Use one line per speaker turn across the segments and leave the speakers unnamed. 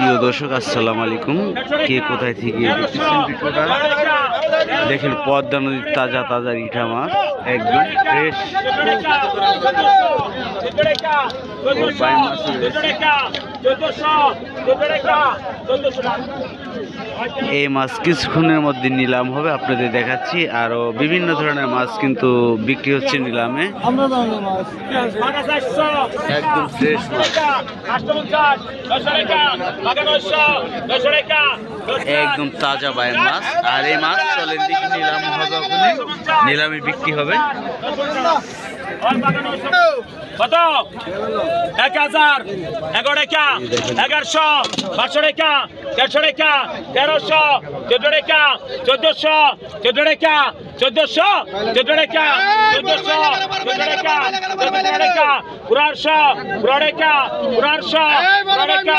প্রিয় দর্শক আসসালামু আলাইকুম। কে কোথায় থেকে দেখতেছেন ভিডিওটা দেখেন, পদ্মা নদীর তাজা তাজা রিঠা মাছ একদম ফ্রেশ। এই মাছ কিছুক্ষণের মধ্যে নিলাম হবে, আপনাদের দেখাচ্ছি। আরো বিভিন্ন ধরনের মাছ কিন্তু বিক্রি হচ্ছে নিলামে, একদম ফ্রেশ মাছ, একদম তাজা বাইর মাছ। আর এই মাছ চলেন দিকে নিলাম হবে, ওখানে নিলামে বিক্রি হবে।
কত? 1000, 11 টাকা, 1100, 1200 টাকা, 1300 টাকা, 1300, 14 টাকা, 1400, 14 টাকা, 1400, 14 টাকা, 1400, 14 টাকা, 14 টাকা, 1500, 15 টাকা, 1500, 15 টাকা, 1500,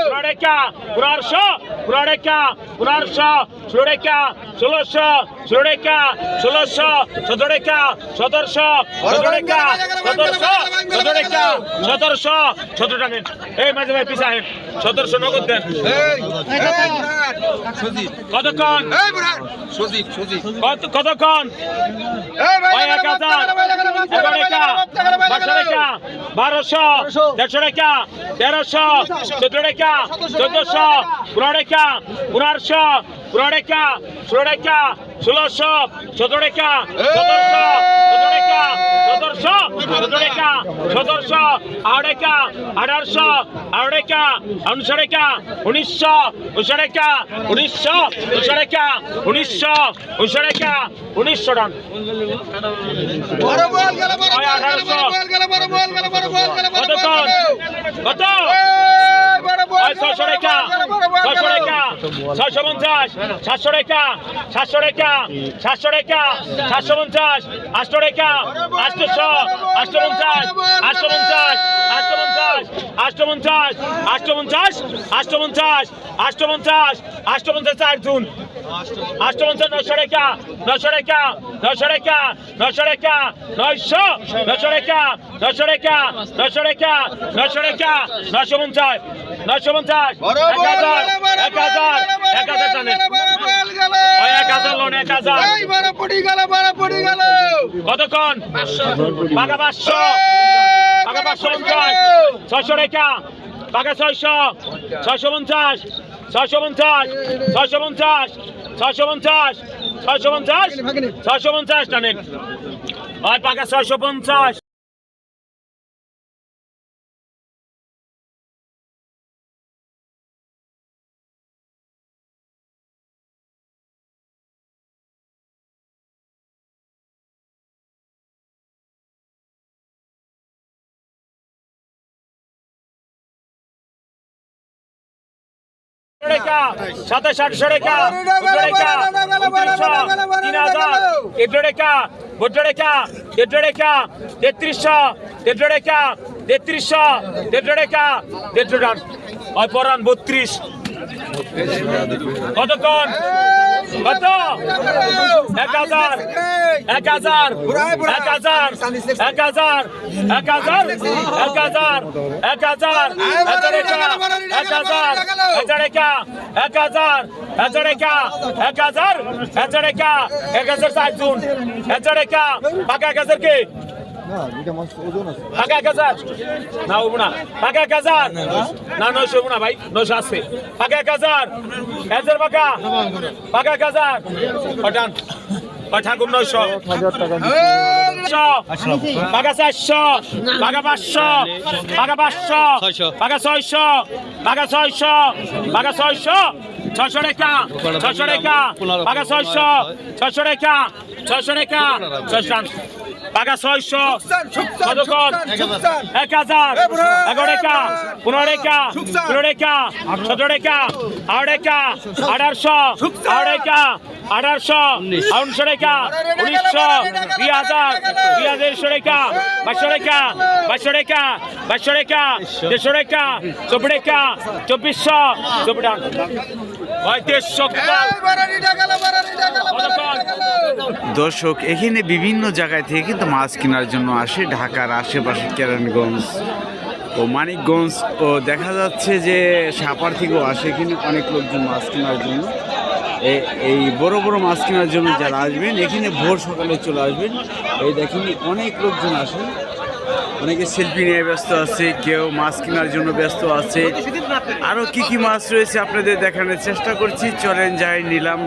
15 টাকা, 1500, 15 টাকা, 1500, 16 টাকা, 1600, 16 টাকা, 1600, 17 টাকা, 1700, 17 টাকা, 1700, 17 টাকা, 1700, 17 টাকা। এই মাঝে ভাই পিছা হেন 1700 নগদ দেন। কতক্ষণ? কতক্ষণ? 1000, 11 টাকা, 1200 টাকা, 1200, 150 টাকা, 1300, 14 টাকা, 1400, 15 টাকা, 1500, 15 টাকা, 16 টাকা, 1600, 17 টাকা, 1700, 17 টাকা, 1700, 17 টাকা, 1700, 8 টাকা, 1800, 8 টাকা, 1900 টাকা, 1900, 1900 টাকা, 1900, 1900 টাকা, 1900, 1900 টাকা, 1900 টাকা। কত? 600 টাকা, 600 টাকা, 650, 700 টাকা, 700 টাকা, 700 টাকা, 750, 800 টাকা, 800, 850, 850, 850, 850, 850, 850, 850, 850, 4 জুন 850, 900 টাকা, 900 টাকা, 900 টাকা, 900 টাকা, 900, 900 টাকা, 900 টাকা, 900 টাকা, 900 টাকা, 950, 950, 1000, 1000, 1000 জানেন 1000 লোন 1000। কতক্ষণ? পাকা 500, পাকা 550, 600 টাকা, পাকা 600, 650, 650, 650, 650, 650, 650 টানেন। আর পাকা 650। টাকা 2700 টাকা 3000 1300 টাকা 32 টাকা 3300 টাকা 3300 টাকা 3300 টাকা 3300 টাকা। ওই পরান 32। কতক্ষণ? কত? 1000, 1000, 1000, 1000, 1000, 1000, 1000, 1000 টাকা, 1000, 1000 টাকা, 1000, 1000 টাকা, 1000, 1000 টাকা, 1000 4 জুন, 1000 টাকা, পাকা 1000 কে? পাকা 1000 না হবো না, পাকা 1000 না 900 হবো না ভাই, 900 আছে। পাকা 1000, 1000 পাকা, পাকা 1000 পাঠান ঠাকুর 900 পাকা 400, পাকা 500, পাকা 500, পাকা 600, পাকা 600, পাকা 600, 600 টাকা, 600 টাকা, পাকা 600, 600 টাকা, 600 টাকা, 600 পাকা 600। কতক্ষণ? 1000, 11 টাকা, 15 টাকা, 16 টাকা, 17 টাকা, 8 টাকা, 1800, 8 টাকা, 1800, 1900 টাকা, 1900, 2000, 2100 টাকা, 2200 টাকা, 2200 টাকা, 2200 টাকা, 150 টাকা, 24 টাকা, 2400, 24 টাকা। 3500।
দর্শক এখানে বিভিন্ন জায়গায় থেকে কিন্তু মাছ কেনার জন্য আসে, ঢাকার আশেপাশে কেরানীগঞ্জ ও মানিকগঞ্জ ও দেখা যাচ্ছে যে সাপার থেকেও আসে এখানে অনেক লোকজন মাছ কেনার জন্য। এই বড় বড় মাছ কেনার জন্য যারা আসবেন এখানে ভোর সকালে চলে আসবেন। এই দেখেন অনেক লোকজন আসেন, অনেকে সেলফি নিয়ে ব্যস্ত আছে, কেউ মাছ কেনার জন্য ব্যস্ত আছে। আরও কি কি মাছ রয়েছে আপনাদের দেখানোর চেষ্টা করছি, চলেন যাই নিলাম